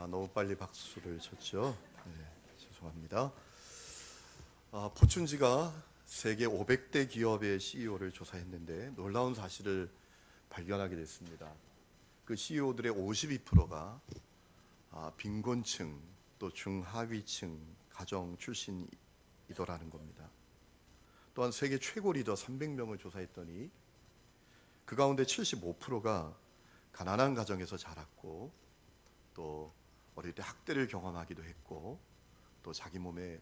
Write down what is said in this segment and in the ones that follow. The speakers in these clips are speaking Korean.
너무 빨리 박수를 쳤죠. 네, 죄송합니다. 포춘지가 세계 500대 기업의 CEO를 조사했는데 놀라운 사실을 발견하게 됐습니다. 그 CEO들의 52%가 빈곤층 또 중하위층 가정 출신이더라는 겁니다. 또한 세계 최고 리더 300명을 조사했더니 그 가운데 75%가 가난한 가정에서 자랐고 또 어릴 때 학대를 경험하기도 했고 또 자기 몸에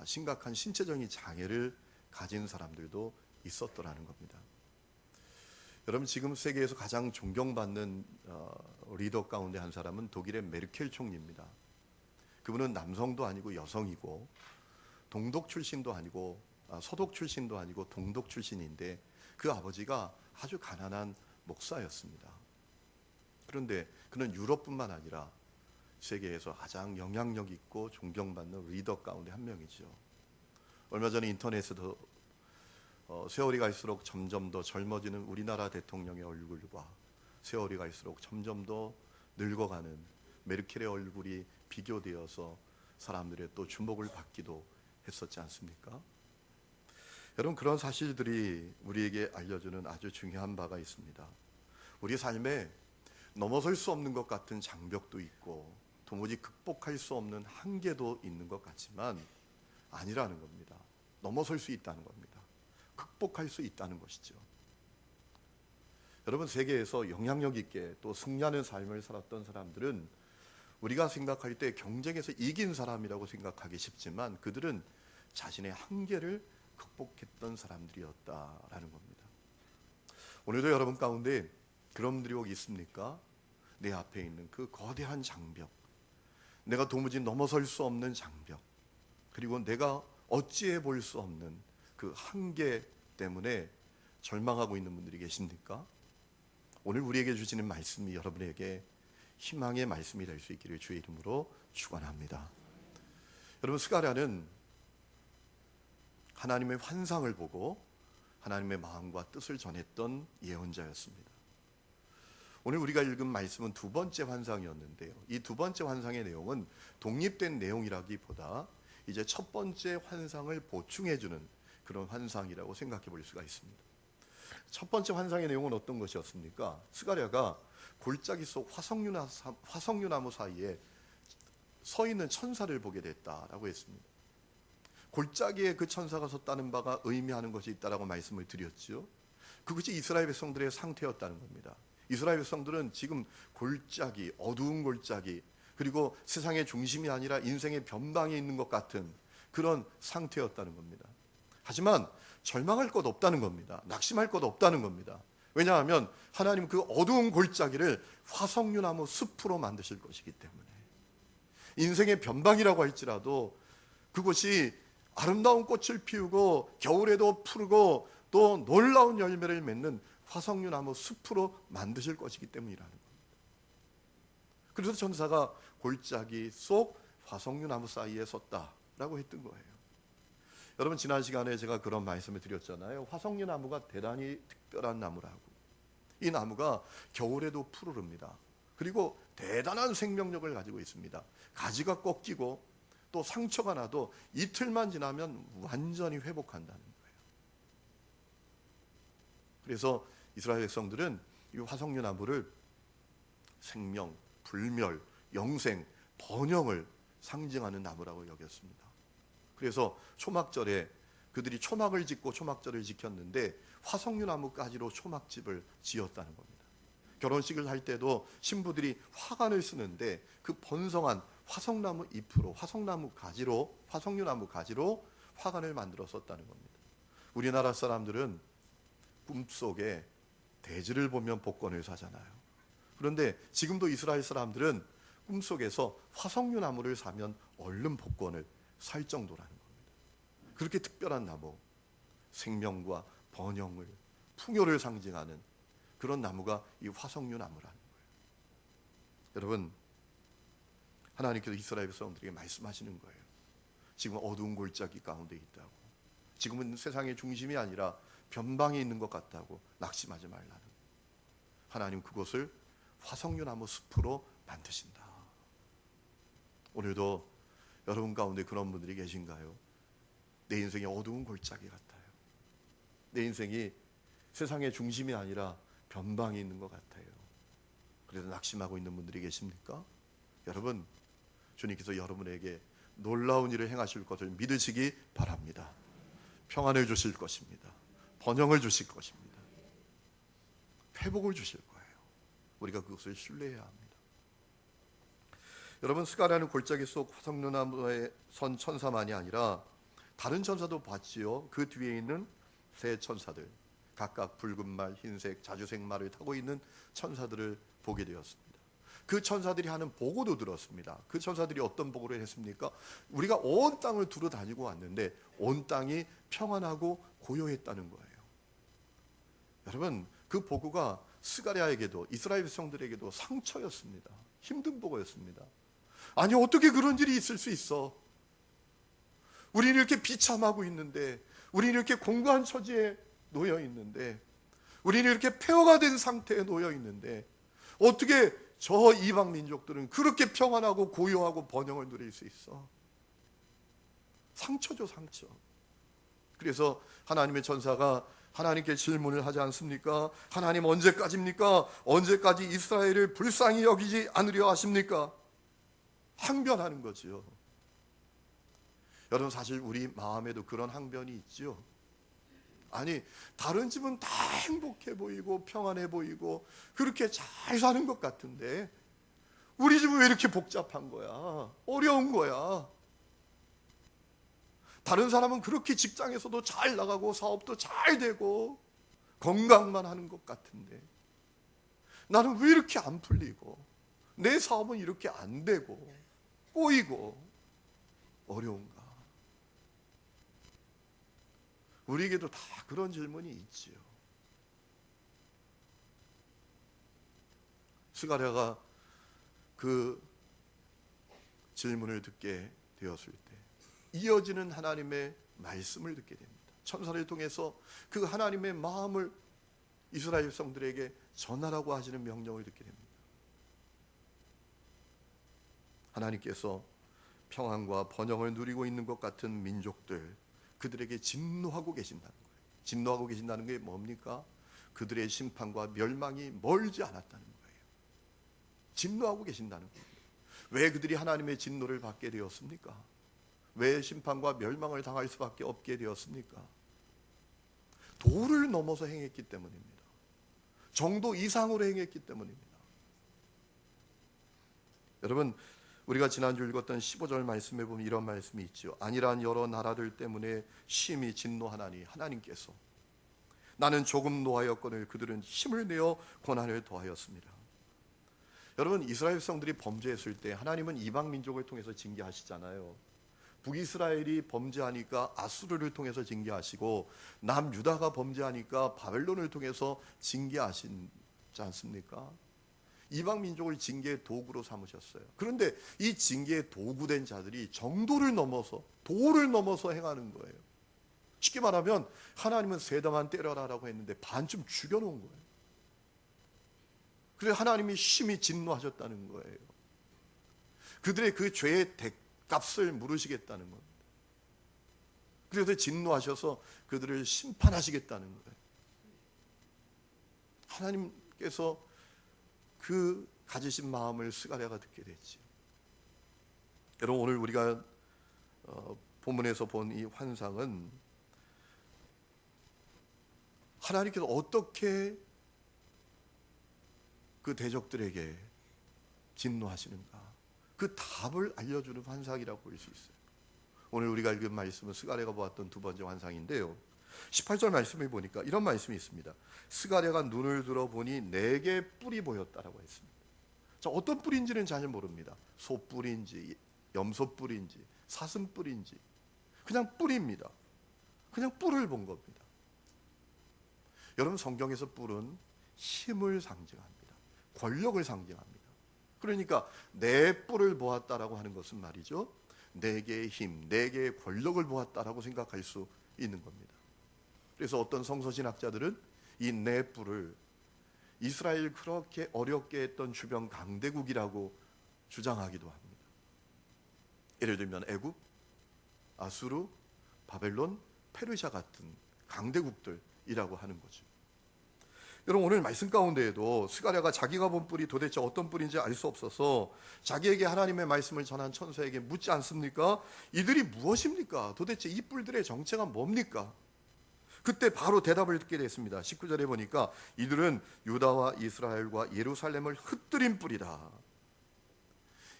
심각한 신체적인 장애를 가진 사람들도 있었더라는 겁니다. 여러분, 지금 세계에서 가장 존경받는 리더 가운데 한 사람은 독일의 메르켈 총리입니다. 그분은 남성도 아니고 여성이고 동독 출신도 아니고 서독 출신도 아니고 동독 출신인데 그 아버지가 아주 가난한 목사였습니다. 그런데 그는 유럽뿐만 아니라 세계에서 가장 영향력 있고 존경받는 리더 가운데 한 명이죠. 얼마 전에 인터넷에도 세월이 갈수록 점점 더 젊어지는 우리나라 대통령의 얼굴과 세월이 갈수록 점점 더 늙어가는 메르켈의 얼굴이 비교되어서 사람들의 또 주목을 받기도 했었지 않습니까? 여러분, 그런 사실들이 우리에게 알려주는 아주 중요한 바가 있습니다. 우리 삶에 넘어설 수 없는 것 같은 장벽도 있고 도무지 극복할 수 없는 한계도 있는 것 같지만 아니라는 겁니다. 넘어설 수 있다는 겁니다. 극복할 수 있다는 것이죠. 여러분, 세계에서 영향력 있게 또 승리하는 삶을 살았던 사람들은 우리가 생각할 때 경쟁에서 이긴 사람이라고 생각하기 쉽지만 그들은 자신의 한계를 극복했던 사람들이었다라는 겁니다. 오늘도 여러분 가운데 그런 분들이 혹 있습니까? 내 앞에 있는 그 거대한 장벽, 내가 도무지 넘어설 수 없는 장벽, 그리고 내가 어찌해 볼 수 없는 그 한계 때문에 절망하고 있는 분들이 계십니까? 오늘 우리에게 주시는 말씀이 여러분에게 희망의 말씀이 될 수 있기를 주의 이름으로 축원합니다. 여러분, 스가랴는 하나님의 환상을 보고 하나님의 마음과 뜻을 전했던 예언자였습니다. 오늘 우리가 읽은 말씀은 두 번째 환상이었는데요. 이 두 번째 환상의 내용은 독립된 내용이라기보다 이제 첫 번째 환상을 보충해주는 그런 환상이라고 생각해 볼 수가 있습니다. 첫 번째 환상의 내용은 어떤 것이었습니까? 스가랴가 골짜기 속 화석류나무 사이에 서 있는 천사를 보게 됐다라고 했습니다. 골짜기에 그 천사가 섰다는 바가 의미하는 것이 있다라고 말씀을 드렸죠. 그것이 이스라엘 백성들의 상태였다는 겁니다. 이스라엘 백성들은 지금 골짜기, 어두운 골짜기, 그리고 세상의 중심이 아니라 인생의 변방에 있는 것 같은 그런 상태였다는 겁니다. 하지만 절망할 것 없다는 겁니다. 낙심할 것 없다는 겁니다. 왜냐하면 하나님 그 어두운 골짜기를 화석류나무 숲으로 만드실 것이기 때문에 인생의 변방이라고 할지라도 그곳이 아름다운 꽃을 피우고 겨울에도 푸르고 또 놀라운 열매를 맺는 화석류나무 숲으로 만드실 것이기 때문이라는 겁니다. 그래서 천사가 골짜기 속 화석류나무 사이에 섰다라고 했던 거예요. 여러분, 지난 시간에 제가 그런 말씀을 드렸잖아요. 화석류나무가 대단히 특별한 나무라고. 이 나무가 겨울에도 푸르릅니다. 그리고 대단한 생명력을 가지고 있습니다. 가지가 꺾이고 또 상처가 나도 이틀만 지나면 완전히 회복한다는 거예요. 그래서 이스라엘 백성들은 이 화석류나무를 생명, 불멸, 영생, 번영을 상징하는 나무라고 여겼습니다. 그래서 초막절에 그들이 초막을 짓고 초막절을 지켰는데 화석류나무가지로 초막집을 지었다는 겁니다. 결혼식을 할 때도 신부들이 화관을 쓰는데 그 번성한 화석나무 잎으로, 화석나무 가지로, 화석류나무 가지로 화관을 만들어 썼다는 겁니다. 우리나라 사람들은 꿈속에 대지를 보면 복권을 사잖아요. 그런데 지금도 이스라엘 사람들은 꿈속에서 화석류나무를 사면 얼른 복권을 살 정도라는 겁니다. 그렇게 특별한 나무, 생명과 번영을, 풍요를 상징하는 그런 나무가 이 화석류나무라는 거예요. 여러분, 하나님께서 이스라엘 백성들에게 말씀하시는 거예요. 지금 어두운 골짜기 가운데 있다고. 지금은 세상의 중심이 아니라 변방에 있는 것 같다고 낙심하지 말라는 거예요. 하나님 그곳을 화석류나무 숲으로 만드신다. 오늘도 여러분 가운데 그런 분들이 계신가요? 내 인생이 어두운 골짜기 같아요. 내 인생이 세상의 중심이 아니라 변방에 있는 것 같아요. 그래서 낙심하고 있는 분들이 계십니까? 여러분, 주님께서 여러분에게 놀라운 일을 행하실 것을 믿으시기 바랍니다. 평안을 주실 것입니다. 번영을 주실 것입니다. 회복을 주실 거예요. 우리가 그것을 신뢰해야 합니다. 여러분, 스가랴는 골짜기 속 화석류나무에 선 천사만이 아니라 다른 천사도 봤지요. 그 뒤에 있는 세 천사들, 각각 붉은 말, 흰색, 자주색 말을 타고 있는 천사들을 보게 되었습니다. 그 천사들이 하는 보고도 들었습니다. 그 천사들이 어떤 보고를 했습니까? 우리가 온 땅을 두루 다니고 왔는데 온 땅이 평안하고 고요했다는 거예요. 여러분, 그 보고가 스가랴에게도 이스라엘 백성들에게도 상처였습니다. 힘든 보고였습니다. 아니, 어떻게 그런 일이 있을 수 있어? 우리는 이렇게 비참하고 있는데, 우리는 이렇게 공고한 처지에 놓여 있는데, 우리는 이렇게 폐허가 된 상태에 놓여 있는데, 어떻게 저 이방 민족들은 그렇게 평안하고 고요하고 번영을 누릴 수 있어? 상처죠, 상처. 그래서 하나님의 천사가 하나님께 질문을 하지 않습니까? 하나님, 언제까지입니까? 언제까지 이스라엘을 불쌍히 여기지 않으려 하십니까? 항변하는 거죠. 여러분, 사실 우리 마음에도 그런 항변이 있죠. 아니, 다른 집은 다 행복해 보이고 평안해 보이고 그렇게 잘 사는 것 같은데 우리 집은 왜 이렇게 복잡한 거야? 어려운 거야. 다른 사람은 그렇게 직장에서도 잘 나가고 사업도 잘 되고 건강만 하는 것 같은데 나는 왜 이렇게 안 풀리고 내 사업은 이렇게 안 되고 꼬이고 어려운가? 우리에게도 다 그런 질문이 있지요. 스가랴가 그 질문을 듣게 되었을 때 이어지는 하나님의 말씀을 듣게 됩니다. 천사를 통해서 그 하나님의 마음을 이스라엘 백성들에게 전하라고 하시는 명령을 듣게 됩니다. 하나님께서 평안과 번영을 누리고 있는 것 같은 민족들, 그들에게 진노하고 계신다는 거예요. 진노하고 계신다는 게 뭡니까? 그들의 심판과 멸망이 멀지 않았다는 거예요. 진노하고 계신다는 거예요. 왜 그들이 하나님의 진노를 받게 되었습니까? 왜 심판과 멸망을 당할 수밖에 없게 되었습니까? 도를 넘어서 행했기 때문입니다. 정도 이상으로 행했기 때문입니다. 여러분, 우리가 지난주 읽었던 15절 말씀에 보면 이런 말씀이 있죠. 아니란 여러 나라들 때문에 심히 진노하나니 하나님께서 나는 조금 노하였거늘 그들은 힘을 내어 고난을 더하였습니다. 여러분, 이스라엘 백성들이 범죄했을 때 하나님은 이방 민족을 통해서 징계하시잖아요. 북이스라엘이 범죄하니까 아수르를 통해서 징계하시고 남유다가 범죄하니까 바벨론을 통해서 징계하시지 않습니까? 이방 민족을 징계의 도구로 삼으셨어요. 그런데 이 징계의 도구된 자들이 정도를 넘어서 도를 넘어서 행하는 거예요. 쉽게 말하면 하나님은 세다만 때려라라고 했는데 반쯤 죽여놓은 거예요. 그래서 하나님이 심히 진노하셨다는 거예요. 그들의 그 죄의 대값을 물으시겠다는 겁니다. 그래서 진노하셔서 그들을 심판하시겠다는 거예요. 하나님께서 그 가지신 마음을 스가랴가 듣게 됐죠. 여러분, 오늘 우리가 본문에서 본 이 환상은 하나님께서 어떻게 그 대적들에게 진노하시는가, 그 답을 알려주는 환상이라고 볼 수 있어요. 오늘 우리가 읽은 말씀은 스가랴가 보았던 두 번째 환상인데요, 18절 말씀을 보니까 이런 말씀이 있습니다. 스가랴가 눈을 들어보니 네개 뿔이 보였다라고 했습니다. 자, 어떤 뿔인지는 잘 모릅니다. 소뿔인지 염소뿔인지 사슴뿔인지 그냥 뿔입니다. 그냥 뿔을 본 겁니다. 여러분, 성경에서 뿔은 힘을 상징합니다. 권력을 상징합니다. 그러니까 네 뿔을 보았다라고 하는 것은 말이죠, 네 개의 힘, 네 개의 권력을 보았다라고 생각할 수 있는 겁니다. 그래서 어떤 성서신학자들은 이 네 뿔을 이스라엘 그렇게 어렵게 했던 주변 강대국이라고 주장하기도 합니다. 예를 들면 애굽, 아수르, 바벨론, 페르시아 같은 강대국들이라고 하는 거죠. 여러분, 오늘 말씀 가운데에도 스가랴가 자기가 본 뿔이 도대체 어떤 뿔인지 알 수 없어서 자기에게 하나님의 말씀을 전한 천사에게 묻지 않습니까? 이들이 무엇입니까? 도대체 이 뿔들의 정체가 뭡니까? 그때 바로 대답을 듣게 됐습니다. 19절에 보니까 이들은 유다와 이스라엘과 예루살렘을 흩뜨린 뿔이다.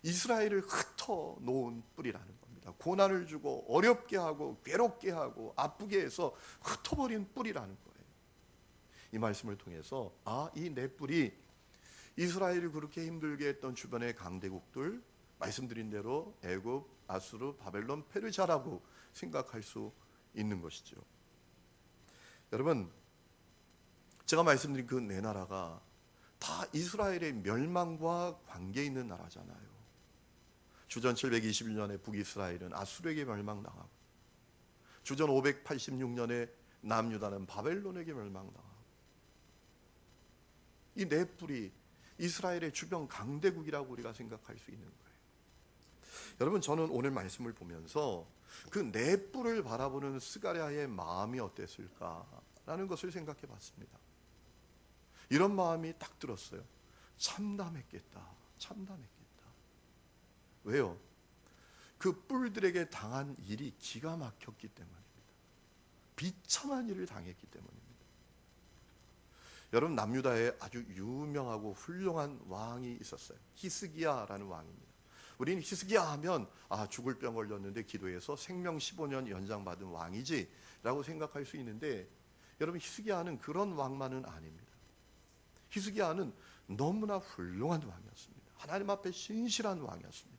이스라엘을 흩어 놓은 뿔이라는 겁니다. 고난을 주고 어렵게 하고 괴롭게 하고 아프게 해서 흩어버린 뿔이라는 거예요. 이 말씀을 통해서 이 내 뿔이 이스라엘을 그렇게 힘들게 했던 주변의 강대국들, 말씀드린 대로 애굽, 아수르, 바벨론, 페르시아라고 생각할 수 있는 것이죠. 여러분, 제가 말씀드린 그 네 나라가 다 이스라엘의 멸망과 관계 있는 나라잖아요. 주전 721년에 북이스라엘은 아수르에게 멸망당하고, 주전 586년에 남유다는 바벨론에게 멸망당하고, 이 네 뿔이 이스라엘의 주변 강대국이라고 우리가 생각할 수 있는 거예요. 여러분, 저는 오늘 말씀을 보면서 그 네 뿔을 바라보는 스가랴의 마음이 어땠을까라는 것을 생각해 봤습니다. 이런 마음이 딱 들었어요. 참담했겠다. 왜요? 그 뿔들에게 당한 일이 기가 막혔기 때문입니다. 비참한 일을 당했기 때문입니다. 여러분, 남유다에 아주 유명하고 훌륭한 왕이 있었어요. 히스기야라는 왕입니다. 우리는 히스기야 하면 죽을 병 걸렸는데 기도해서 생명 15년 연장받은 왕이지 라고 생각할 수 있는데, 여러분, 히스기야는 그런 왕만은 아닙니다. 히스기야는 너무나 훌륭한 왕이었습니다. 하나님 앞에 신실한 왕이었습니다.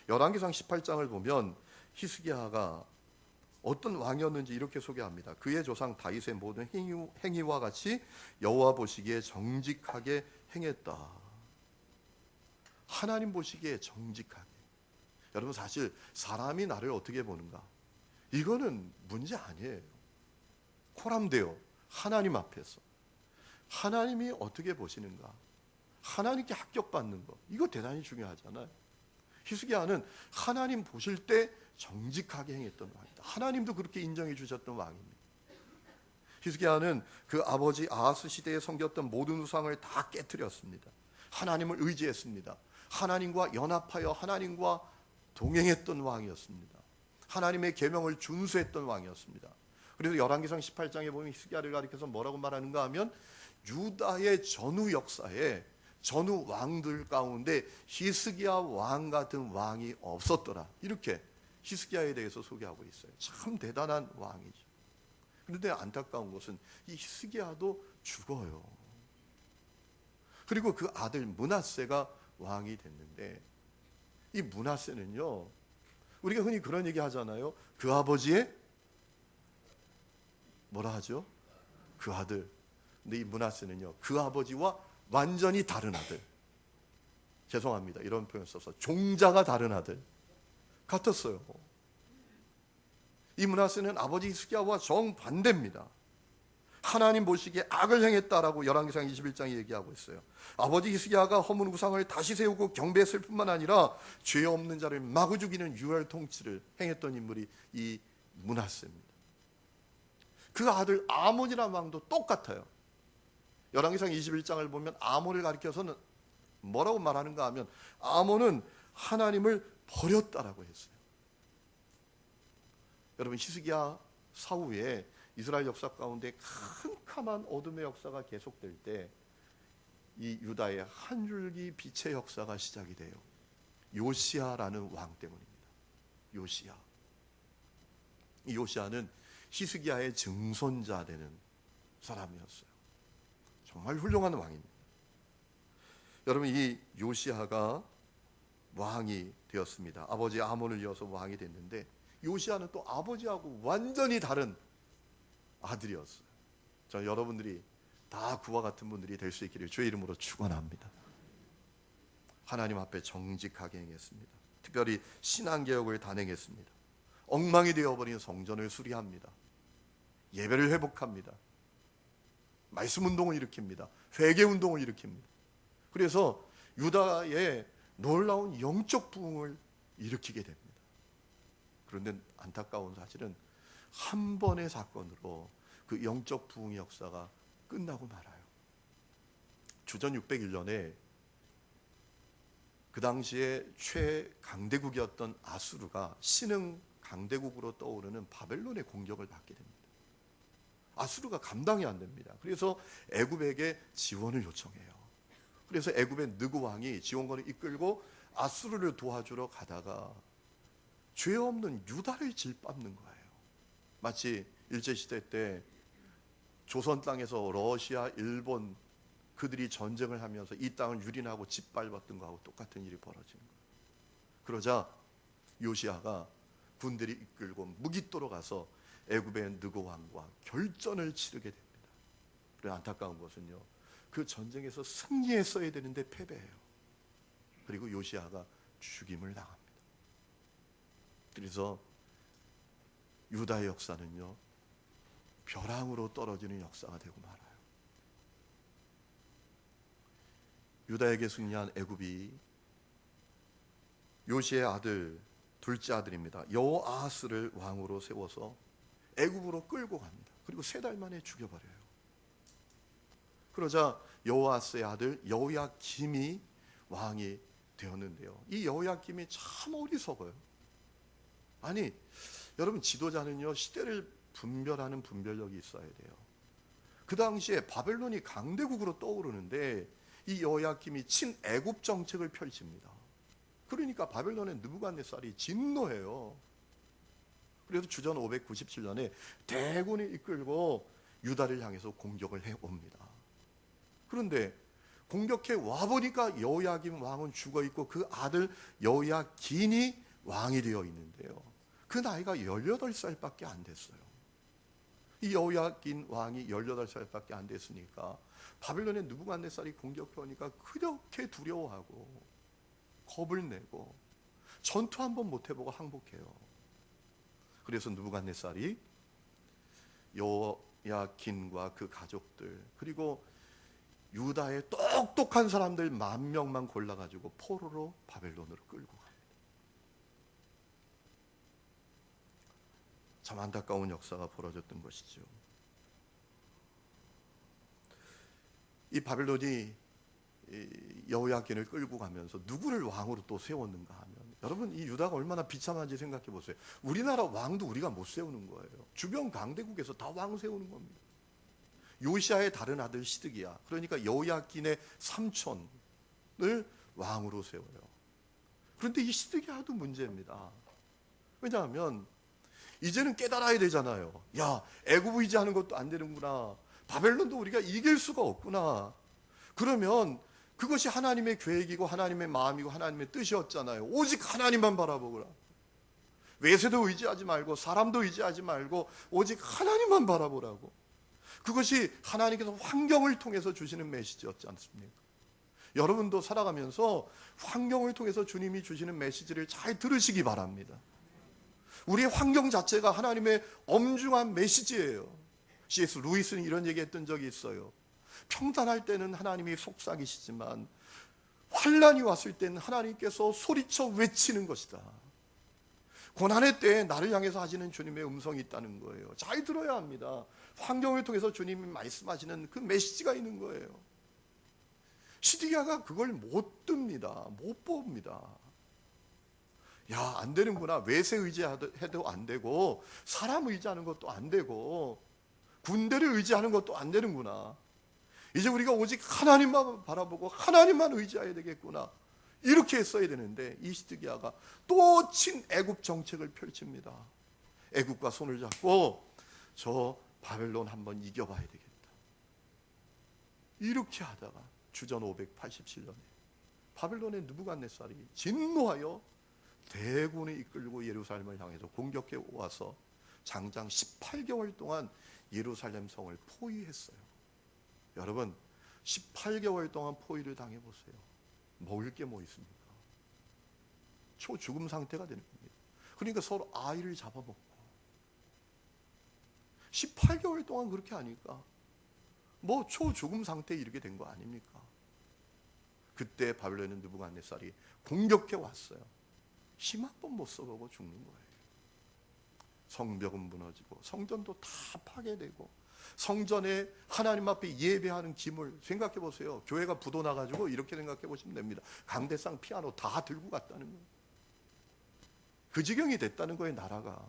열왕기상 18장을 보면 히스기야가 어떤 왕이었는지 이렇게 소개합니다. 그의 조상 다윗의 모든 행위와 같이 여호와 보시기에 정직하게 행했다. 하나님 보시기에 정직하게. 여러분, 사실 사람이 나를 어떻게 보는가, 이거는 문제 아니에요. 코람데오, 하나님 앞에서 하나님이 어떻게 보시는가, 하나님께 합격받는 거, 이거 대단히 중요하잖아요. 히스기야는 하나님 보실 때 정직하게 행했던 왕이다. 하나님도 그렇게 인정해 주셨던 왕입니다. 히스기야는 그 아버지 아하스 시대에 섬겼던 모든 우상을 다 깨뜨렸습니다. 하나님을 의지했습니다. 하나님과 연합하여 하나님과 동행했던 왕이었습니다. 하나님의 계명을 준수했던 왕이었습니다. 그래서 열왕기상 18장에 보면 히스기야를 가리켜서 뭐라고 말하는가 하면, 유다의 전후 역사에 전후 왕들 가운데 히스기야 왕 같은 왕이 없었더라, 이렇게 히스기야에 대해서 소개하고 있어요. 참 대단한 왕이죠. 그런데 안타까운 것은 이 히스기야도 죽어요. 그리고 그 아들 므낫세가 왕이 됐는데, 이 므낫세는요, 우리가 흔히 그런 얘기 하잖아요. 그 아버지의 뭐라 하죠? 그 아들. 근데 이 므낫세는요, 그 아버지와 완전히 다른 아들. 죄송합니다, 이런 표현 써서. 종자가 다른 아들 같았어요. 이 므낫세는 아버지 히스기야와 정반대입니다. 하나님 보시기에 악을 행했다라고 열왕기상 21장에 얘기하고 있어요. 아버지 히스기야가 허문 우상을 다시 세우고 경배했을 뿐만 아니라 죄 없는 자를 마구 죽이는 유혈 통치를 행했던 인물이 이 므낫세입니다. 그 아들 아몬이라는 왕도 똑같아요. 열왕기상 21장을 보면 아몬을 가리켜서는 뭐라고 말하는가 하면, 아몬은 하나님을 버렸다라고 했어요. 여러분, 히스기야 사후에 이스라엘 역사 가운데 캄캄한 어둠의 역사가 계속될 때 이 유다의 한 줄기 빛의 역사가 시작이 돼요. 요시야라는 왕 때문입니다. 요시야. 이 요시야는 히스기야의 증손자 되는 사람이었어요. 정말 훌륭한 왕입니다. 여러분, 이 요시야가 왕이 되었습니다. 아버지 아몬을 이어서 왕이 됐는데, 요시야는 또 아버지하고 완전히 다른 아들이었어요. 저 여러분들이 다 그와 같은 분들이 될 수 있기를 주의 이름으로 축원합니다. 하나님 앞에 정직하게 행했습니다. 특별히 신앙개혁을 단행했습니다. 엉망이 되어버린 성전을 수리합니다. 예배를 회복합니다. 말씀운동을 일으킵니다. 회개운동을 일으킵니다. 그래서 유다의 놀라운 영적 부흥을 일으키게 됩니다. 그런데 안타까운 사실은 한 번의 사건으로 그 영적 부흥의 역사가 끝나고 말아요. 주전 601년에 그 당시에 최강대국이었던 아수르가 신흥 강대국으로 떠오르는 바벨론의 공격을 받게 됩니다. 아수르가 감당이 안 됩니다. 그래서 애굽에게 지원을 요청해요. 그래서 애굽의 느고 왕이 지원군을 이끌고 아수르를 도와주러 가다가 죄 없는 유다를 질밟는 거예요. 마치 일제시대 때 조선 땅에서 러시아, 일본 그들이 전쟁을 하면서 이 땅을 유린하고 짓밟았던 거하고 똑같은 일이 벌어지는 거예요. 그러자 요시야가 군대를 이끌고 무기토로 가서 애굽의 느고 왕과 결전을 치르게 됩니다. 그리고 안타까운 것은요, 그 전쟁에서 승리했어야 되는데 패배해요. 그리고 요시야가 죽임을 당합니다. 그래서 유다의 역사는요, 벼랑으로 떨어지는 역사가 되고 말아요. 유다에게 승리한 애굽이 요시의 아들, 둘째 아들입니다. 여호아하스를 왕으로 세워서 애굽으로 끌고 갑니다. 그리고 3달 만에 죽여버려요. 그러자 여호아하스의 아들 여호야김이 왕이 되었는데요, 이 여호야김이 참 어리석어요. 아니, 여러분, 지도자는요, 시대를 분별하는 분별력이 있어야 돼요. 그 당시에 바벨론이 강대국으로 떠오르는데 이 여호야김이 친애굽 정책을 펼칩니다. 그러니까 바벨론의 느부갓네살이 진노해요. 그래서 주전 597년에 대군을 이끌고 유다를 향해서 공격을 해옵니다. 그런데 공격해 와보니까 여호야김 왕은 죽어있고 그 아들 여호야긴이 왕이 되어 있는데요, 그 나이가 18살밖에 안 됐어요. 이 여호야긴 왕이 18살밖에 안 됐으니까 바벨론의 느부갓네살이 공격해 오니까 그렇게 두려워하고 겁을 내고 전투 한번 못 해보고 항복해요. 그래서 느부갓네살이 여호야긴과 그 가족들, 그리고 유다의 똑똑한 사람들 10,000명만 골라가지고 포로로 바벨론으로 끌고 갑니다. 참 안타까운 역사가 벌어졌던 것이죠. 이 바벨론이 여호야긴을 끌고 가면서 누구를 왕으로 또 세웠는가 하면, 여러분, 이 유다가 얼마나 비참한지 생각해 보세요. 우리나라 왕도 우리가 못 세우는 거예요. 주변 강대국에서 다 왕 세우는 겁니다. 요시야의 다른 아들 시드기야, 그러니까 여호야긴의 삼촌을 왕으로 세워요. 그런데 이 시드기야도 문제입니다. 왜냐하면 이제는 깨달아야 되잖아요. 야, 애굽 의지하는 것도 안 되는구나. 바벨론도 우리가 이길 수가 없구나. 그러면 그것이 하나님의 계획이고 하나님의 마음이고 하나님의 뜻이었잖아요. 오직 하나님만 바라보거라. 외세도 의지하지 말고 사람도 의지하지 말고 오직 하나님만 바라보라고. 그것이 하나님께서 환경을 통해서 주시는 메시지였지 않습니까? 여러분도 살아가면서 환경을 통해서 주님이 주시는 메시지를 잘 들으시기 바랍니다. 우리의 환경 자체가 하나님의 엄중한 메시지예요. C.S. 루이스는 이런 얘기했던 적이 있어요. 평탄할 때는 하나님이 속삭이시지만 환난이 왔을 때는 하나님께서 소리쳐 외치는 것이다. 고난의 때에 나를 향해서 하시는 주님의 음성이 있다는 거예요. 잘 들어야 합니다. 환경을 통해서 주님이 말씀하시는 그 메시지가 있는 거예요. 시드기야가 그걸 못 듭니다. 못 봅니다. 야, 안 되는구나. 외세 의지해도 안 되고 사람 의지하는 것도 안 되고 군대를 의지하는 것도 안 되는구나. 이제 우리가 오직 하나님만 바라보고 하나님만 의지해야 되겠구나. 이렇게 했어야 되는데 이 시드기야가 또 친애굽 정책을 펼칩니다. 애굽과 손을 잡고 저 바벨론 한번 이겨봐야 되겠다. 이렇게 하다가 주전 587년에 바벨론의 느부갓네살이 진노하여 대군을 이끌고 예루살렘을 향해서 공격해 와서 장장 18개월 동안 예루살렘 성을 포위했어요. 여러분, 18개월 동안 포위를 당해보세요. 먹을 게 뭐 있습니까? 초죽음 상태가 되는 겁니다. 그러니까 서로 아이를 잡아먹고 18개월 동안 그렇게 하니까 뭐 초죽음 상태에 이르게 된 거 아닙니까? 그때 바벨론의 느부갓네살이 공격해 왔어요. 힘 한 번 못 써보고 죽는 거예요. 성벽은 무너지고 성전도 다 파괴되고 성전에 하나님 앞에 예배하는 기물 생각해 보세요. 교회가 부도 나가지고 이렇게 생각해 보시면 됩니다. 강대상 피아노 다 들고 갔다는 거예요. 그 지경이 됐다는 거예요, 나라가.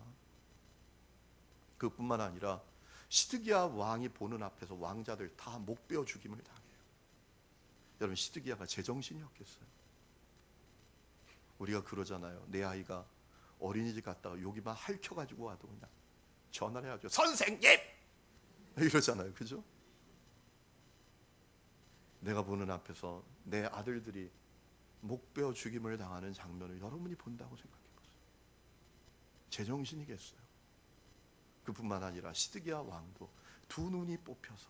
그뿐만 아니라 시드기야 왕이 보는 앞에서 왕자들 다 목 베어 죽임을 당해요. 여러분, 시드기야가 제정신이었겠어요? 우리가 그러잖아요. 내 아이가 어린이집 갔다가 여기만 핥혀가지고 와도 그냥 전화를 해야죠. 선생님! 이러잖아요. 그죠? 내가 보는 앞에서 내 아들들이 목 베어 죽임을 당하는 장면을 여러분이 본다고 생각해 보세요. 제정신이겠어요? 그뿐만 아니라 시드기야 왕도 두 눈이 뽑혀서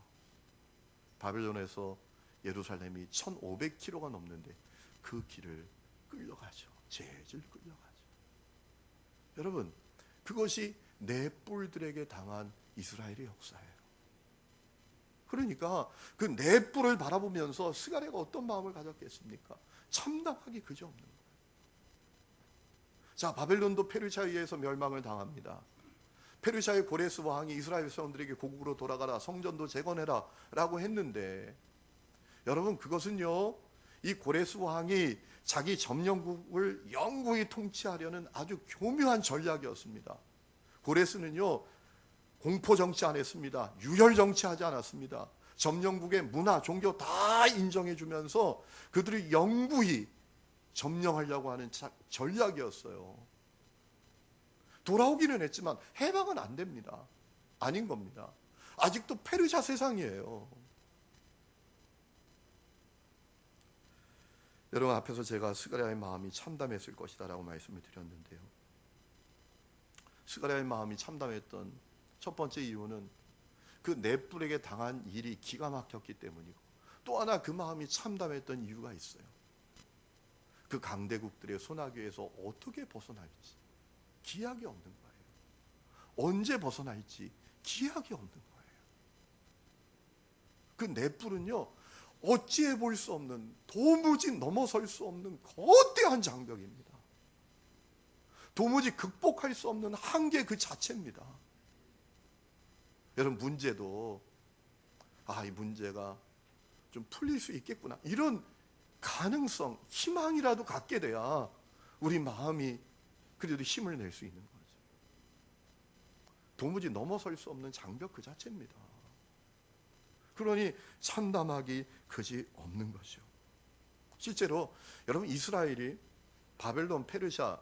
바벨론에서 예루살렘이 1500km가 넘는데 그 길을 끌려가죠. 재질 끌려가죠. 여러분, 그것이 네 뿔들에게 당한 이스라엘의 역사예요. 그러니까 그 네 뿔을 바라보면서 스가랴가 어떤 마음을 가졌겠습니까? 참담하기 그지없는 거예요. 자, 바벨론도 페르시아에 의해서 멸망을 당합니다. 페르시아의 고레스 왕이 이스라엘 백성들에게 고국으로 돌아가라, 성전도 재건해라 라고 했는데, 여러분, 그것은요, 이 고레스 왕이 자기 점령국을 영구히 통치하려는 아주 교묘한 전략이었습니다. 고레스는요, 공포 정치 안 했습니다. 유혈 정치하지 않았습니다. 점령국의 문화, 종교 다 인정해 주면서 그들이 영구히 점령하려고 하는 전략이었어요. 돌아오기는 했지만 해방은 안 됩니다. 아닌 겁니다. 아직도 페르시아 세상이에요. 여러분, 앞에서 제가 스가랴의 마음이 참담했을 것이다 라고 말씀을 드렸는데요, 스가랴의 마음이 참담했던 첫 번째 이유는 그 네 뿔에게 당한 일이 기가 막혔기 때문이고, 또 하나 그 마음이 참담했던 이유가 있어요. 그 강대국들의 소나기에서 어떻게 벗어날지 기약이 없는 거예요. 언제 벗어날지 기약이 없는 거예요. 그 네 뿔은요, 어찌해 볼 수 없는, 도무지 넘어설 수 없는 거대한 장벽입니다. 도무지 극복할 수 없는 한계 그 자체입니다. 여러분, 문제도 이 문제가 좀 풀릴 수 있겠구나, 이런 가능성, 희망이라도 갖게 돼야 우리 마음이 그래도 힘을 낼 수 있는 거죠. 도무지 넘어설 수 없는 장벽 그 자체입니다. 그러니 참담하기 그지 없는 거죠. 실제로 여러분, 이스라엘이 바벨론, 페르시아,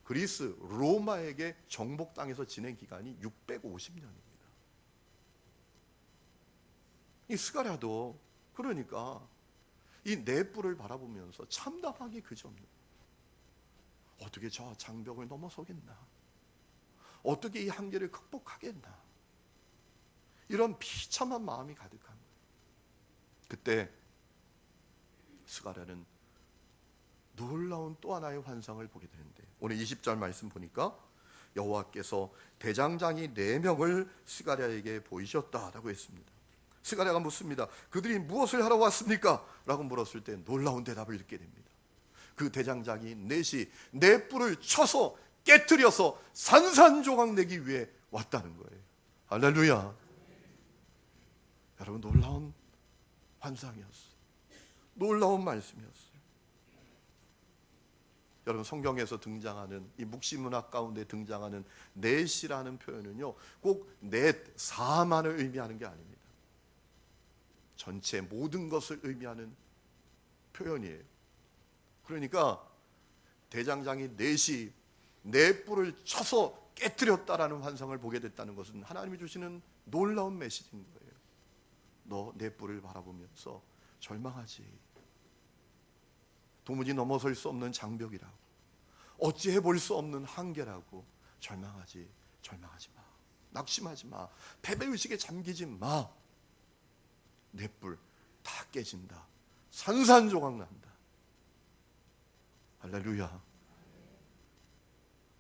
그리스, 로마에게 정복당해서 지낸 기간이 650년입니다. 이 스가랴도 그러니까 이 네 뿔을 바라보면서 참담하기 그지없는, 어떻게 저 장벽을 넘어서겠나, 어떻게 이 한계를 극복하겠나, 이런 비참한 마음이 가득한 거예요. 그때 스가랴는 놀라운 또 하나의 환상을 보게 되는데, 오늘 20절 말씀 보니까 여호와께서 대장장이 4명을 스가랴에게 보이셨다라고 했습니다. 스가랴가 묻습니다. 그들이 무엇을 하러 왔습니까? 라고 물었을 때 놀라운 대답을 듣게 됩니다. 그 대장장이 넷이 네 뿔을 쳐서 깨트려서 산산조각 내기 위해 왔다는 거예요. 할렐루야. 여러분, 놀라운 환상이었어요. 놀라운 말씀이었어요. 여러분, 성경에서 등장하는 이 묵시문학 가운데 등장하는 넷이라는 표현은요, 꼭 넷, 사만을 의미하는 게 아닙니다. 전체 모든 것을 의미하는 표현이에요. 그러니까 대장장이 넷이 네 뿔을 쳐서 깨뜨렸다라는 환상을 보게 됐다는 것은 하나님이 주시는 놀라운 메시지인 거예요. 너 네 뿔을 바라보면서 절망하지. 도무지 넘어설 수 없는 장벽이라고, 어찌해 볼 수 없는 한계라고 절망하지 마. 낙심하지 마. 패배의식에 잠기지 마. 네 뿔 다 깨진다. 산산조각 난다. 할렐루야.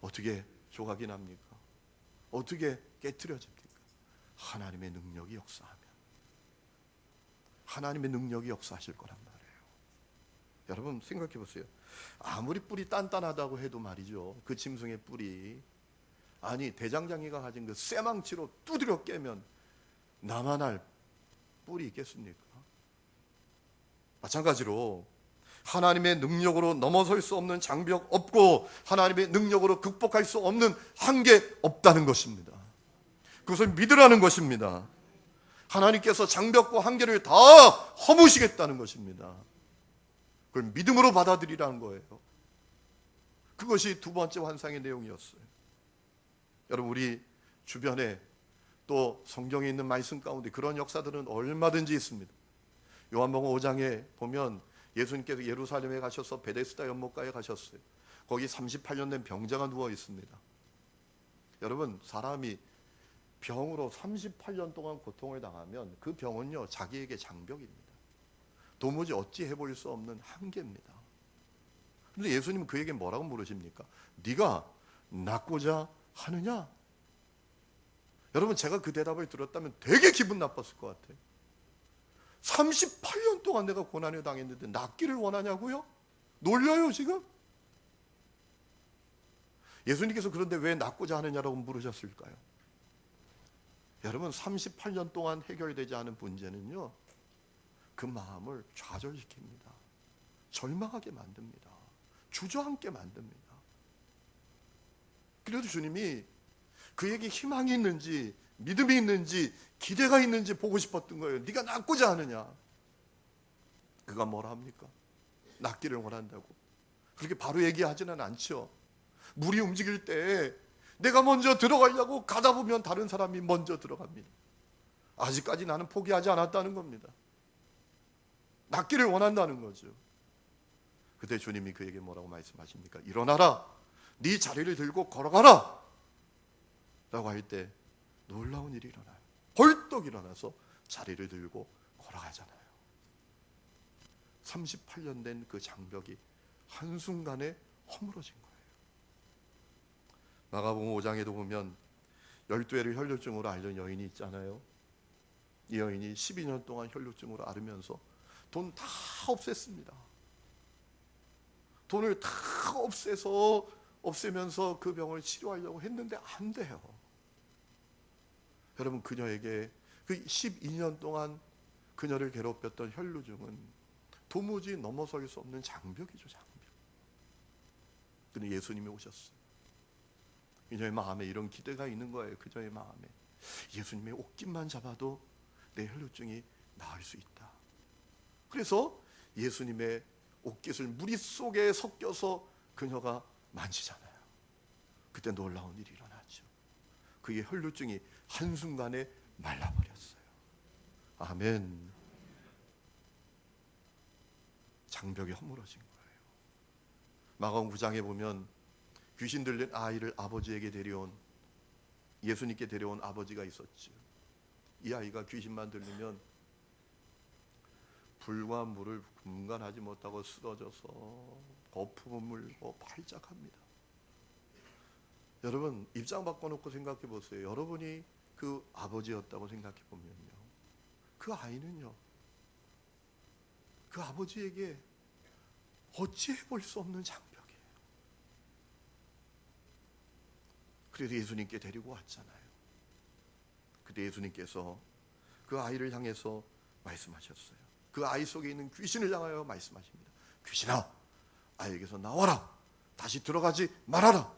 어떻게 조각이 납니까? 어떻게 깨트려집니까? 하나님의 능력이 역사하면, 하나님의 능력이 역사하실 거란 말이에요. 여러분, 생각해 보세요. 아무리 뿔이 단단하다고 해도 말이죠, 그 짐승의 뿔이 아니, 대장장이가 가진 그 쇠망치로 두드려 깨면 나만 할 뿔이 있겠습니까? 마찬가지로 하나님의 능력으로 넘어설 수 없는 장벽 없고 하나님의 능력으로 극복할 수 없는 한계 없다는 것입니다. 그것을 믿으라는 것입니다. 하나님께서 장벽과 한계를 다 허무시겠다는 것입니다. 그걸 믿음으로 받아들이라는 거예요. 그것이 두 번째 환상의 내용이었어요. 여러분, 우리 주변에 또 성경에 있는 말씀 가운데 그런 역사들은 얼마든지 있습니다. 요한복음 5장에 보면 예수님께서 예루살렘에 가셔서 베데스다 연못가에 가셨어요. 거기 38년 된 병자가 누워 있습니다. 여러분, 사람이 병으로 38년 동안 고통을 당하면 그 병은요, 자기에게 장벽입니다. 도무지 어찌 해볼 수 없는 한계입니다. 그런데 예수님은 그에게 뭐라고 물으십니까? 네가 낫고자 하느냐? 여러분, 제가 그 대답을 들었다면 되게 기분 나빴을 것 같아요. 38년 동안 내가 고난을 당했는데 낫기를 원하냐고요? 놀려요 지금? 예수님께서 그런데 왜 낫고자 하느냐라고 물으셨을까요? 여러분, 38년 동안 해결되지 않은 문제는요, 그 마음을 좌절시킵니다. 절망하게 만듭니다. 주저앉게 만듭니다. 그래도 주님이 그에게 희망이 있는지 믿음이 있는지 기대가 있는지 보고 싶었던 거예요. 네가 낫고자 하느냐? 그가 뭐라 합니까? 낫기를 원한다고. 그렇게 바로 얘기하지는 않죠. 물이 움직일 때 내가 먼저 들어가려고 가다 보면 다른 사람이 먼저 들어갑니다. 아직까지 나는 포기하지 않았다는 겁니다. 낫기를 원한다는 거죠. 그때 주님이 그에게 뭐라고 말씀하십니까? 일어나라, 네 자리를 들고 걸어가라 라고 할 때 놀라운 일이 일어나요. 벌떡 일어나서 자리를 들고 걸어가잖아요. 38년 된 그 장벽이 한순간에 허물어진 거예요. 마가복음 5장에도 보면 12회를 혈류증으로 앓는 여인이 있잖아요. 이 여인이 12년 동안 혈류증으로 앓으면서 돈 다 없앴습니다. 돈을 다 없애면서 그 병을 치료하려고 했는데 안 돼요. 여러분, 그녀에게 그 12년 동안 그녀를 괴롭혔던 혈루증은 도무지 넘어설 수 없는 장벽이죠, 장벽. 그런데 예수님이 오셨어요. 그녀의 마음에 이런 기대가 있는 거예요. 그녀의 마음에 예수님의 옷깃만 잡아도 내 혈루증이 나을 수 있다. 그래서 예수님의 옷깃을 무리 속에 섞여서 그녀가 만지잖아요. 그때 놀라운 일이 일어나죠. 그의 혈루증이 한순간에 말라버렸어요. 아멘. 장벽이 허물어진 거예요. 마가복음 9장에 보면 귀신 들린 아이를 아버지에게 데려온, 예수님께 데려온 아버지가 있었죠. 이 아이가 귀신만 들리면 불과 물을 분간하지 못하고 쓰러져서 거품을 물고 발작합니다. 여러분, 입장 바꿔놓고 생각해 보세요. 여러분이 그 아버지였다고 생각해 보면요, 그 아이는요, 그 아버지에게 어찌해 볼 수 없는 장벽이에요. 그래도 예수님께 데리고 왔잖아요. 그때 예수님께서 그 아이를 향해서 말씀하셨어요. 그 아이 속에 있는 귀신을 향하여 말씀하십니다. 귀신아, 아이에게서 나와라. 다시 들어가지 말아라.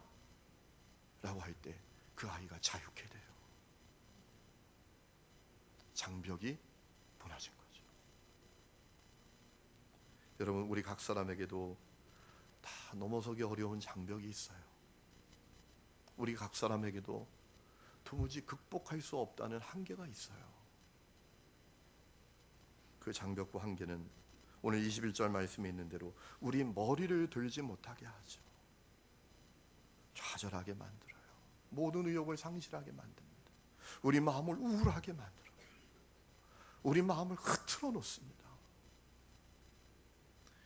라고 할 때 그 아이가 자유케 돼요. 장벽이 무너진 거죠. 여러분, 우리 각 사람에게도 다 넘어서기 어려운 장벽이 있어요. 우리 각 사람에게도 도무지 극복할 수 없다는 한계가 있어요. 그 장벽과 한계는 오늘 21절 말씀에 있는 대로 우리 머리를 들지 못하게 하죠. 좌절하게 만들어요. 모든 의욕을 상실하게 만듭니다. 우리 마음을 우울하게 만들어요. 우리 마음을 흐트러 놓습니다.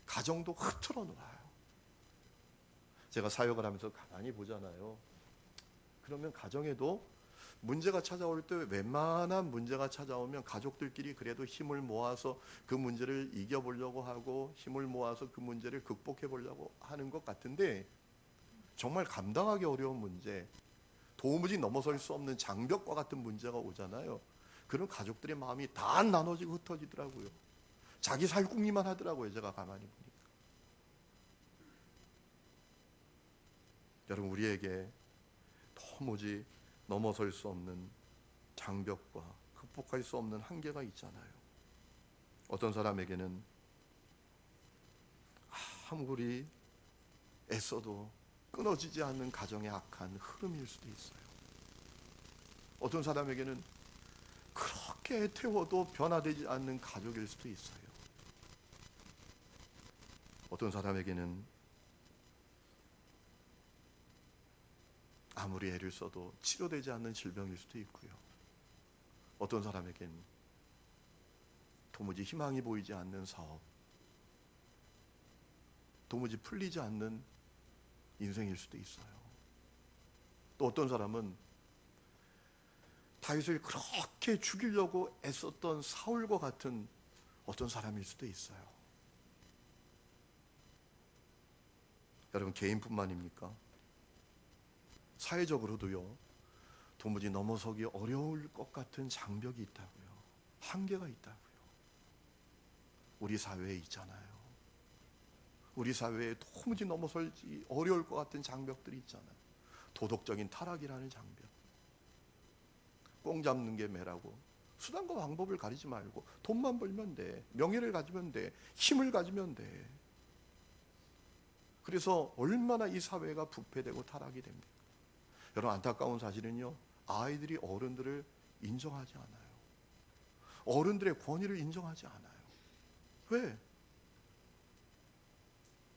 가정도 흐트러 놓아요. 제가 사역을 하면서 가만히 보잖아요. 그러면 가정에도 문제가 찾아올 때, 웬만한 문제가 찾아오면 가족들끼리 그래도 힘을 모아서 그 문제를 이겨보려고 하고 힘을 모아서 그 문제를 극복해 보려고 하는 것 같은데, 정말 감당하기 어려운 문제, 도무지 넘어설 수 없는 장벽과 같은 문제가 오잖아요. 그런 가족들의 마음이 다 나눠지고 흩어지더라고요. 자기 살궁리만 하더라고요. 제가 가만히 보니까. 여러분, 우리에게 도무지 넘어설 수 없는 장벽과 극복할 수 없는 한계가 있잖아요. 어떤 사람에게는 아무리 애써도 끊어지지 않는 가정의 악한 흐름일 수도 있어요. 어떤 사람에게는 그렇게 태워도 변화되지 않는 가족일 수도 있어요. 어떤 사람에게는 아무리 애를 써도 치료되지 않는 질병일 수도 있고요. 어떤 사람에게는 도무지 희망이 보이지 않는 사업, 도무지 풀리지 않는 인생일 수도 있어요. 또 어떤 사람은 다윗을 그렇게 죽이려고 애썼던 사울과 같은 어떤 사람일 수도 있어요. 여러분, 개인뿐만입니까? 사회적으로도요, 도무지 넘어서기 어려울 것 같은 장벽이 있다고요. 한계가 있다고요. 우리 사회에 있잖아요. 우리 사회에 도무지 넘어설지 어려울 것 같은 장벽들이 있잖아요. 도덕적인 타락이라는 장벽. 꽁 잡는 게 매라고. 수단과 방법을 가리지 말고 돈만 벌면 돼. 명예를 가지면 돼. 힘을 가지면 돼. 그래서 얼마나 이 사회가 부패되고 타락이 됩니까? 여러분, 안타까운 사실은요, 아이들이 어른들을 인정하지 않아요. 어른들의 권위를 인정하지 않아요. 왜?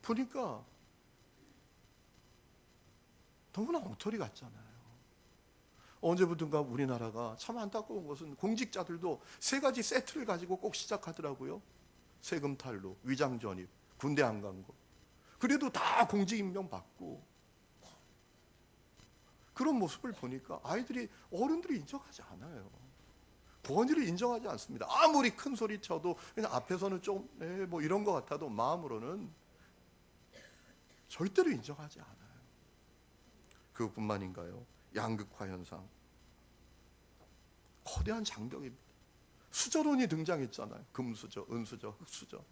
보니까 너무나 엉터리 같잖아요. 언제부턴가 우리나라가 참 안타까운 것은 공직자들도 세 가지 세트를 가지고 꼭 시작하더라고요. 세금 탈루, 위장 전입, 군대 안 간 거. 그래도 다 공직 임명 받고. 그런 모습을 보니까 아이들이 어른들이 인정하지 않아요. 권위를 인정하지 않습니다. 아무리 큰 소리 쳐도 그냥 앞에서는 좀 뭐 이런 것 같아도 마음으로는 절대로 인정하지 않아요. 그것뿐만인가요? 양극화 현상. 거대한 장벽입니다. 수저론이 등장했잖아요. 금수저, 은수저, 흑수저.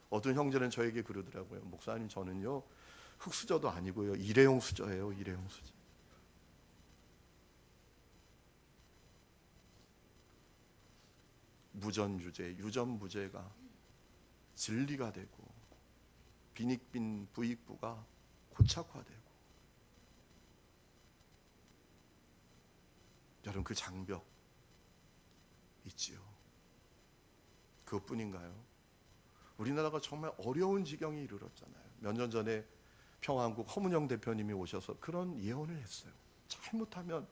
어떤 형제는 저에게 그러더라고요. 목사님, 저는요 흑수저도 아니고요 일회용 수저예요. 일회용 수저. 무전유죄, 유전무죄가 진리가 되고 빈익빈 부익부가 고착화되고. 여러분, 그 장벽 있지요. 그것뿐인가요? 우리나라가 정말 어려운 지경에 이르렀잖아요. 몇 년 전에 평화한국 허문영 대표님이 오셔서 그런 예언을 했어요. 잘못하면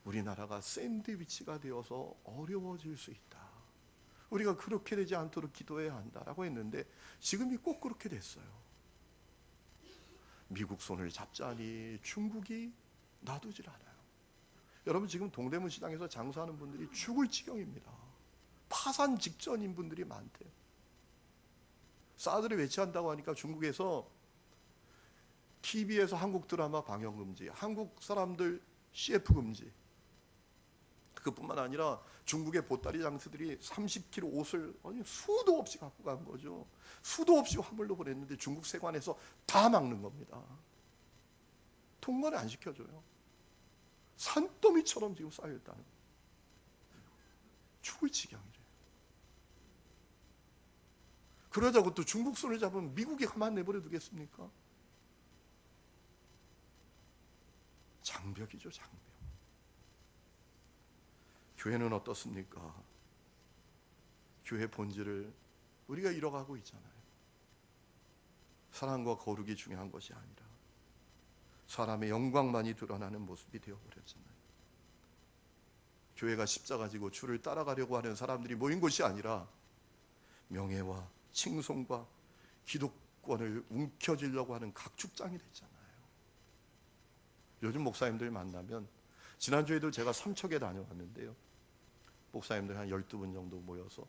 우리나라가 샌드위치가 되어서 어려워질 수 있다. 우리가 그렇게 되지 않도록 기도해야 한다라고 했는데 지금이 꼭 그렇게 됐어요. 미국 손을 잡자니 중국이 놔두질 않아요. 여러분, 지금 동대문 시장에서 장사하는 분들이 죽을 지경입니다. 파산 직전인 분들이 많대요. 사드를 외치한다고 하니까 중국에서 TV에서 한국 드라마 방영 금지, 한국 사람들 CF 금지. 그뿐만 아니라 중국의 보따리 장수들이 30kg 옷을 수도 없이 갖고 간 거죠. 수도 없이 화물로 보냈는데 중국 세관에서 다 막는 겁니다. 통관을 안 시켜줘요. 산더미처럼 지금 쌓여있다는 거예요. 죽을 지경이래요. 그러자고 또 중국 손을 잡으면 미국이 가만 내버려 두겠습니까? 장벽이죠, 장벽. 교회는 어떻습니까? 교회 본질을 우리가 잃어가고 있잖아요. 사랑과 거룩이 중요한 것이 아니라 사람의 영광만이 드러나는 모습이 되어버렸잖아요. 교회가 십자가 지고 주를 따라가려고 하는 사람들이 모인 곳이 아니라 명예와 칭송과 기득권을 움켜쥐려고 하는 각축장이 됐잖아요. 요즘 목사님들 만나면, 지난주에도 제가 삼척에 다녀왔는데요, 목사님들 한 12분 정도 모여서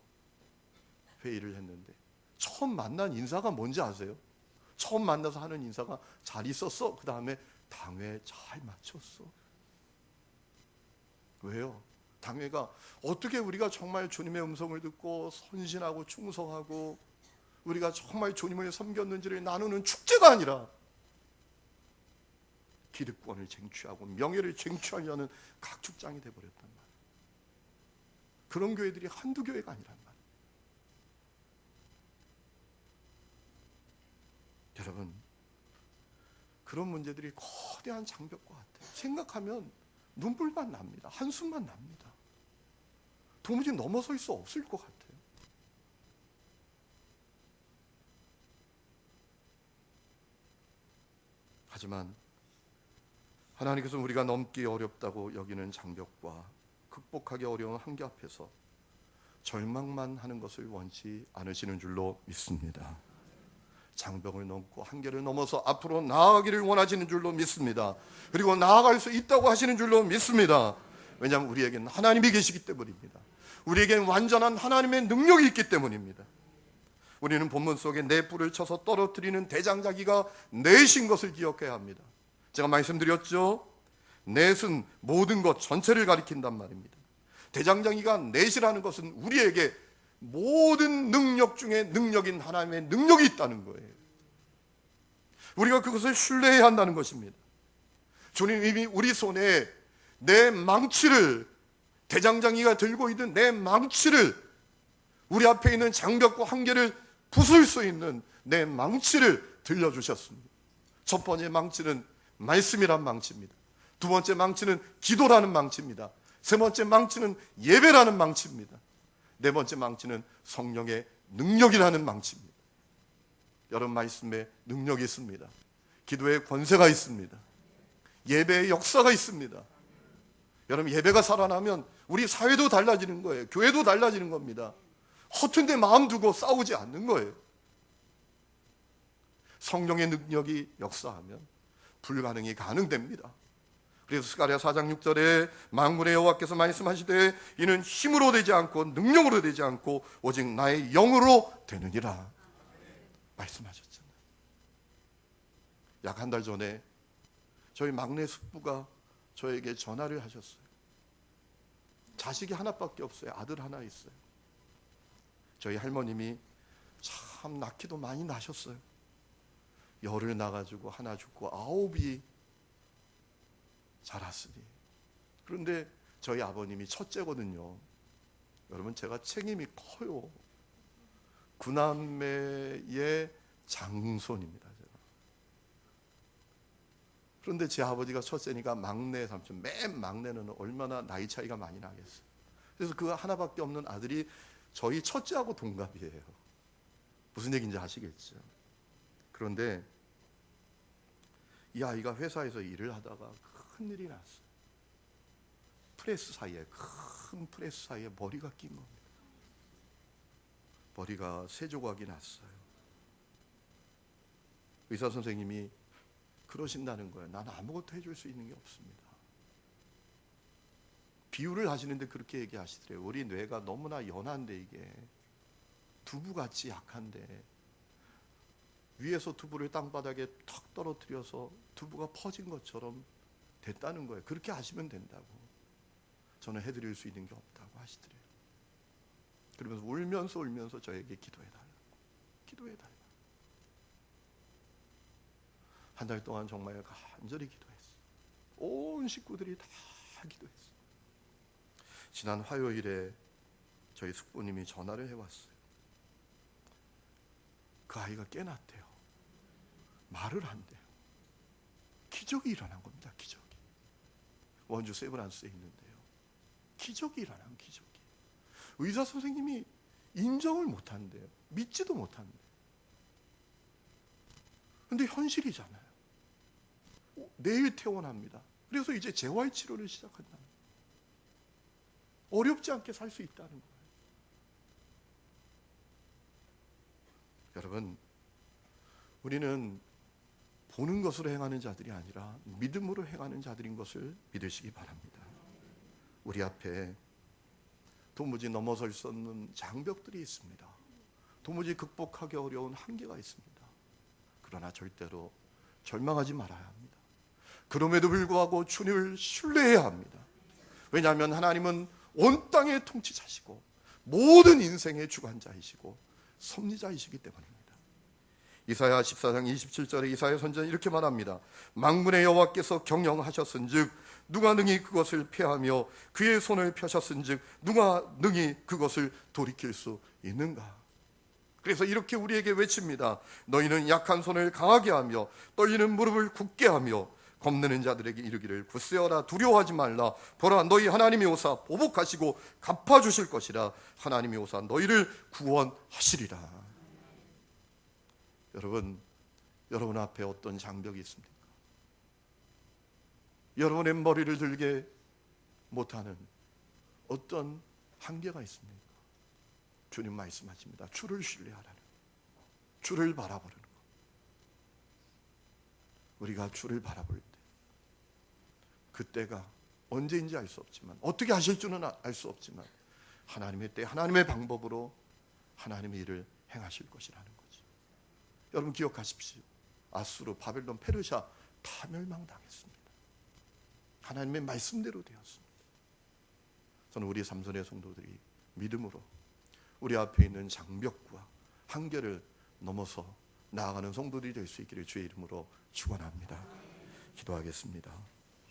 회의를 했는데 처음 만난 인사가 뭔지 아세요? 처음 만나서 하는 인사가 잘 있었어? 그 다음에 당회 잘 마쳤어? 왜요? 당회가 어떻게 우리가 정말 주님의 음성을 듣고 선신하고 충성하고 우리가 정말 주님을 섬겼는지를 나누는 축제가 아니라 기득권을 쟁취하고 명예를 쟁취하려는 각축장이 되어버렸단 말이에요. 그런 교회들이 한두 교회가 아니란 말이에요. 여러분, 그런 문제들이 거대한 장벽과 같아요. 생각하면 눈물만 납니다. 한숨만 납니다. 도무지 넘어설 수 없을 것 같아요. 하지만 하나님께서 우리가 넘기 어렵다고 여기는 장벽과 극복하기 어려운 한계 앞에서 절망만 하는 것을 원치 않으시는 줄로 믿습니다. 장벽을 넘고 한계를 넘어서 앞으로 나아가기를 원하시는 줄로 믿습니다. 그리고 나아갈 수 있다고 하시는 줄로 믿습니다. 왜냐하면 우리에게는 하나님이 계시기 때문입니다. 우리에게는 완전한 하나님의 능력이 있기 때문입니다. 우리는 본문 속에 내 뿔을 쳐서 떨어뜨리는 대장자기가 넷인 것을 기억해야 합니다. 제가 말씀드렸죠? 넷은 모든 것 전체를 가리킨단 말입니다. 대장자기가 넷이라는 것은 우리에게 모든 능력 중에 능력인 하나님의 능력이 있다는 거예요. 우리가 그것을 신뢰해야 한다는 것입니다. 주님이 우리 손에 내 망치를, 대장장이가 들고 있는 내 망치를, 우리 앞에 있는 장벽과 한계를 부술 수 있는 내 망치를 들려주셨습니다. 첫 번째 망치는 말씀이란 망치입니다. 두 번째 망치는 기도라는 망치입니다. 세 번째 망치는 예배라는 망치입니다. 네 번째 망치는 성령의 능력이라는 망치입니다. 여러분, 말씀에 능력이 있습니다. 기도에 권세가 있습니다. 예배의 역사가 있습니다. 여러분, 예배가 살아나면 우리 사회도 달라지는 거예요. 교회도 달라지는 겁니다. 허튼 데 마음 두고 싸우지 않는 거예요. 성령의 능력이 역사하면 불가능이 가능됩니다. 그래서 스가랴 4장 6절에 만군의 여호와께서 말씀하시되 이는 힘으로 되지 않고 능력으로 되지 않고 오직 나의 영으로 되느니라 말씀하셨잖아요. 약 한 달 전에 저희 막내 숙부가 저에게 전화를 하셨어요. 자식이 하나밖에 없어요. 아들 하나 있어요. 저희 할머님이 참 낳기도 많이 낳으셨어요. 열을 나가지고 하나 죽고 9이 자랐으니. 그런데 저희 아버님이 첫째거든요. 여러분, 제가 책임이 커요. 9남매의 장손입니다. 제가. 그런데 제 아버지가 첫째니까 막내 삼촌, 맨 막내는 얼마나 나이 차이가 많이 나겠어요. 그래서 그 하나밖에 없는 아들이 저희 첫째하고 동갑이에요. 무슨 얘기인지 아시겠죠? 그런데 이 아이가 회사에서 일을 하다가 큰 일이 났어요. 프레스 사이에, 큰 프레스 사이에 머리가 낀 겁니다. 머리가 세 조각이 났어요. 의사 선생님이 그러신다는 거예요. 나는 아무것도 해줄 수 있는 게 없습니다. 비유를 하시는데 그렇게 얘기하시더래요. 우리 뇌가 너무나 연한데, 이게 두부같이 약한데 위에서 두부를 땅바닥에 턱 떨어뜨려서 두부가 퍼진 것처럼 됐다는 거예요. 그렇게 하시면 된다고. 저는 해드릴 수 있는 게 없다고 하시더래요. 그러면서 울면서 저에게 기도해달라고. 기도해달라고. 한 달 동안 정말 간절히 기도했어요. 온 식구들이 다 기도했어요. 지난 화요일에 저희 숙부님이 전화를 해왔어요. 그 아이가 깨났대요. 말을 한대요. 기적이 일어난 겁니다. 기적이. 원주 세브란스에 있는데요. 기적이 일어난 기적이. 의사 선생님이 인정을 못한대요. 믿지도 못한대요. 그런데 현실이잖아요. 내일 퇴원합니다. 그래서 이제 재활 치료를 시작한다. 어렵지 않게 살 수 있다는 거예요. 여러분, 우리는 보는 것으로 행하는 자들이 아니라 믿음으로 행하는 자들인 것을 믿으시기 바랍니다. 우리 앞에 도무지 넘어설 수 없는 장벽들이 있습니다. 도무지 극복하기 어려운 한계가 있습니다. 그러나 절대로 절망하지 말아야 합니다. 그럼에도 불구하고 주님을 신뢰해야 합니다. 왜냐하면 하나님은 온 땅의 통치자시고 모든 인생의 주관자이시고 섭리자이시기 때문입니다. 이사야 14장 27절에 이사야 선지자는 이렇게 말합니다. 만군의 여호와께서 경영하셨은즉 누가 능히 그것을 폐하며 그의 손을 펴셨은즉 누가 능히 그것을 돌이킬 수 있는가. 그래서 이렇게 우리에게 외칩니다. 너희는 약한 손을 강하게 하며 떨리는 무릎을 굳게 하며 겁내는 자들에게 이르기를 굳세어라, 두려워하지 말라. 보라, 너희 하나님이 오사 보복하시고 갚아주실 것이라. 하나님이 오사 너희를 구원하시리라. 여러분 앞에 어떤 장벽이 있습니까? 여러분의 머리를 들게 못하는 어떤 한계가 있습니까? 주님 말씀하십니다. 주를 신뢰하라는, 주를 바라보는 것. 우리가 주를 바라볼 때, 그때가 언제인지 알 수 없지만, 어떻게 하실 줄은 알 수 없지만, 하나님의 때, 하나님의 방법으로 하나님의 일을 행하실 것이라는 거죠. 여러분 기억하십시오. 아수르, 바벨론, 페르시아 다 멸망당했습니다. 하나님의 말씀대로 되었습니다. 저는 우리 삼손의 성도들이 믿음으로 우리 앞에 있는 장벽과 한계를 넘어서 나아가는 성도들이 될 수 있기를 주의 이름으로 축원합니다. 기도하겠습니다.